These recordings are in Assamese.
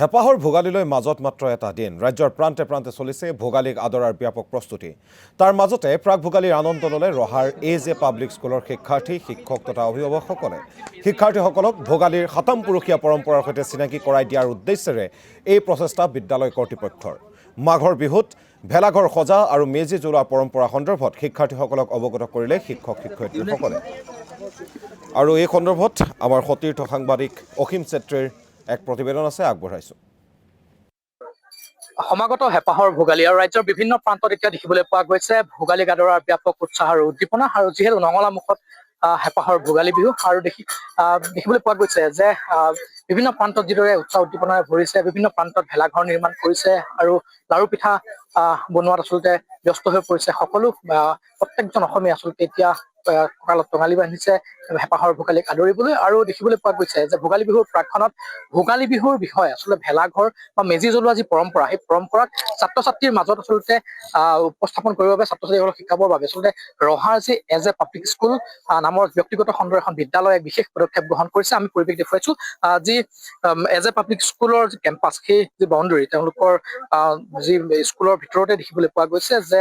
হেপাহৰ ভোগালীলৈ মাজত মাত্ৰ এটা দিন ৰাজ্যৰ প্ৰান্তে প্ৰান্তে চলিছে ভোগালীক আদৰাৰ ব্যাপক প্ৰস্তুতি তাৰ মাজতে প্ৰাক ভোগালীৰ আনন্দ ললে ৰহাৰ এজে পাব্লিক স্কুলৰ শিক্ষাৰ্থী শিক্ষক তথা অভিভাৱকসকলে শিক্ষাৰ্থীসকলক ভোগালীৰ সাতম পুৰুষীয়া পৰম্পৰাৰ সৈতে চিনাকি কৰাই দিয়াৰ উদ্দেশ্যেৰে এই প্ৰচেষ্টা বিদ্যালয় কৰ্তৃপক্ষৰ মাঘৰ বিহুত ভেলাঘৰ সজা আৰু মেজি জ্বলোৱা পৰম্পৰা সন্দৰ্ভত শিক্ষাৰ্থীসকলক অৱগত কৰিলে শিক্ষক শিক্ষয়িত্ৰীসকলে আৰু এই সন্দৰ্ভত আমাৰ সতীৰ্থ সাংবাদিক অসীম চেত্ৰীৰ এক প্ৰতিবেদন আছে আগবঢ়াইছো সমাগত হেপাহৰ ভোগালী আৰু ৰাজ্যৰ বিভিন্ন প্ৰান্তত এতিয়া দেখিবলৈ পোৱা গৈছে ভোগালী আদৰাৰ ব্যাপক উৎসাহ আৰু উদ্দীপনা আৰু যিহেতু নঙলা মুখত হেপাহৰ ভোগালী বিহু আৰু দেখিবলৈ পোৱা গৈছে যে বিভিন্ন প্ৰান্তত যিদৰে উৎসাহ উদ্দীপনাৰে ভৰিছে বিভিন্ন প্ৰান্তত ভেলাঘৰ নিৰ্মাণ কৰিছে আৰু লাৰু পিঠা বনোৱাত আচলতে ব্যস্ত হৈ পৰিছে সকলো প্ৰত্যেকজন অসমীয়া আচলতে এতিয়া কঁকালত টঙালি বান্ধিছে হেপাহৰ ভোগালীক আদৰিবলৈ আৰু দেখিবলৈ পোৱা গৈছে যে ভোগালী বিহুৰ প্ৰাকখনত ভোগালী বিহুৰ বিষয়ে আচলতে ভেলাঘৰ বা মেজি জ্বলোৱা যি পৰম্পৰা সেই পৰম্পৰাক ছাত্ৰ ছাত্ৰীৰ মাজত আচলতে উপস্থাপন কৰিবৰ বাবে ছাত্ৰ ছাত্ৰীসকলক শিকাবৰ বাবে আচলতে ৰহাৰ যি এজ এ পাব্লিক স্কুল নামৰ ব্যক্তিগত খণ্ডৰ এখন বিদ্যালয়ে বিশেষ পদক্ষেপ গ্ৰহণ কৰিছে আমি পৰিৱেশ দেখুৱাইছো যি এজ এ পাব্লিক স্কুলৰ যি কেম্পাছ সেই যি বাউণ্ডেৰী তেওঁলোকৰ যি স্কুলৰ ভিতৰতে দেখিবলৈ পোৱা গৈছে যে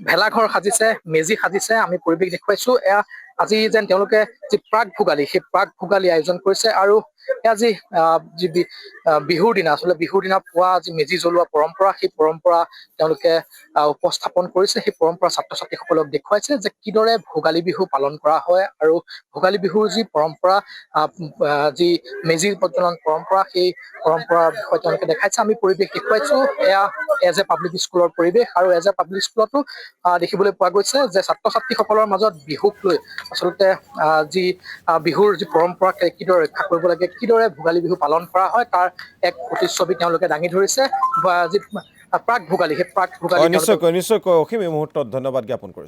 ভেলাঘৰ সাজিছে মেজি সাজিছে আমি পৰিৱেশ দেখুৱাইছো এয়া আজি যেন তেওঁলোকে যি প্ৰাক ভোগালী সেই প্ৰাক ভোগালী আয়োজন কৰিছে আৰু এয়া যি বিহুৰ দিনা আচলতে বিহুৰ দিনা পুৱা যি মেজি জ্বলোৱা পৰম্পৰা সেই পৰম্পৰা তেওঁলোকে উপস্থাপন কৰিছে সেই পৰম্পৰা ছাত্ৰ ছাত্ৰীসকলক দেখুৱাইছে যে কিদৰে ভোগালী বিহু পালন কৰা হয় আৰু ভোগালী বিহুৰ যি পৰম্পৰা যি মেজি প্ৰজ্বলন পৰম্পৰা সেই পৰম্পৰাৰ বিষয়ে তেওঁলোকে দেখাইছে আমি পৰিৱেশ দেখুৱাইছো এয়া এজ এ পাব্লিক স্কুলৰ পৰিৱেশ আৰু এজ এ পাব্লিক স্কুলতো দেখিবলৈ পোৱা গৈছে যে ছাত্ৰ ছাত্ৰীসকলৰ মাজত বিহুক লৈ আচলতে যি বিহুৰ যি পৰম্পৰা কিদৰে ৰক্ষা কৰিব লাগে কিদৰে ভোগালী বিহু পালন কৰা হয় তাৰ এক প্ৰতিচ্ছবি তেওঁলোকে দাঙি ধৰিছে যি প্ৰাক ভোগালী সেই প্ৰাক ভোগালী নিশ্চয়কৈ অসীম এই মুহূৰ্তত ধন্যবাদ জ্ঞাপন কৰিছো